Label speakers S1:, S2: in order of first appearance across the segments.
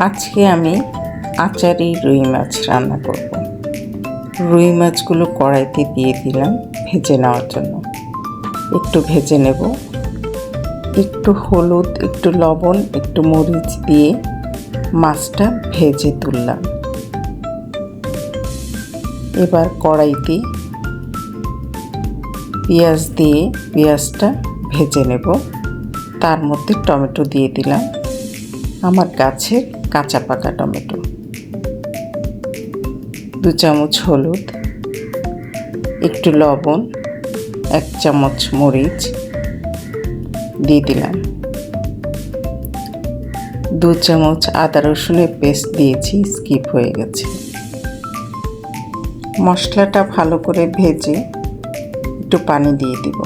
S1: আজকে আমি আচারি রুই মাছ রান্না করব। রুই মাছগুলো কড়াইতে দিয়ে দিলাম ভেজে নেওয়ার জন্য। একটু ভেজে নেব, একটু হলুদ, একটু লবণ, একটু মরিচ দিয়ে মাছটা ভেজে তুললাম। এবার কড়াইতে পেঁয়াজ দিয়ে পেঁয়াজটা ভেজে নেব। তার মধ্যে টমেটো দিয়ে দিলাম, আমার গাছের কাঁচা পাকা টমেটো। 2 চামচ হলুদ, একটু লবণ, 1 চামচ মরিচ দিয়ে দিলাম। 2 চামচ আদা রসুনের পেস্ট দিয়েছি, স্কিপ হয়ে গেছে। মশলাটা ভালো করে ভেজে একটু পানি দিয়ে দিব।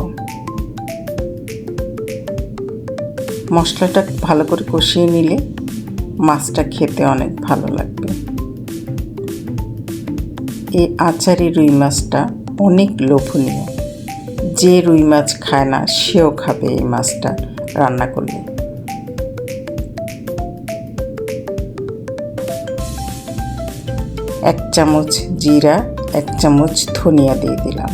S1: মশলাটা ভালো করে কষিয়ে নিলে মাছটা খেতে অনেক ভালো লাগবে। এই আচারি রুই মাছটা অনেক লোভনীয়। যে রুই মাছ খায় না সেও খাবে এই মাছটা রান্না করলে। এক চামচ জিরা, 1 চামচ ধনিয়া দিয়ে দিলাম।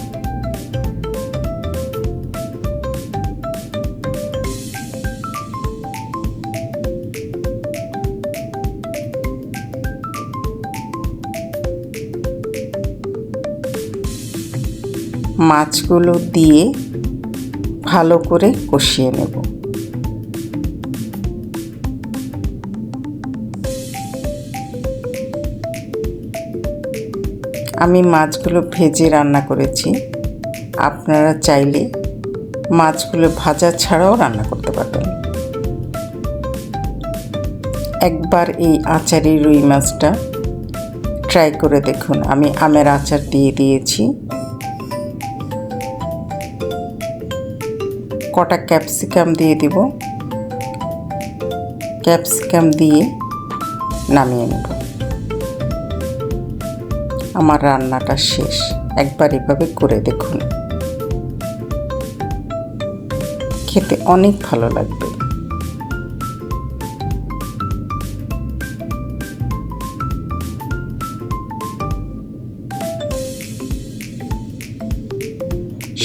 S1: মাছগুলো দিয়ে ভালো করে কষিয়ে নেব। আমি মাছগুলো ভেজে রান্না করেছি। আপনারা চাইলে মাছগুলো ভাজা ছাড়াও রান্না করতে পারবেন। একবার এই আচারি রুই মাছটা ট্রাই করে দেখুন। আমি আমের আচার দিয়ে দিয়েছি। কটা ক্যাপসিকাম দিয়ে দিব। ক্যাপসিকাম দিয়ে নামিয়ে নেব। আমার রান্নাটা শেষ। একবার এভাবে করে দেখুন, খেতে অনেক ভালো লাগবে।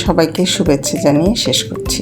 S1: সবাইকে শুভেচ্ছা জানিয়ে শেষ করছি।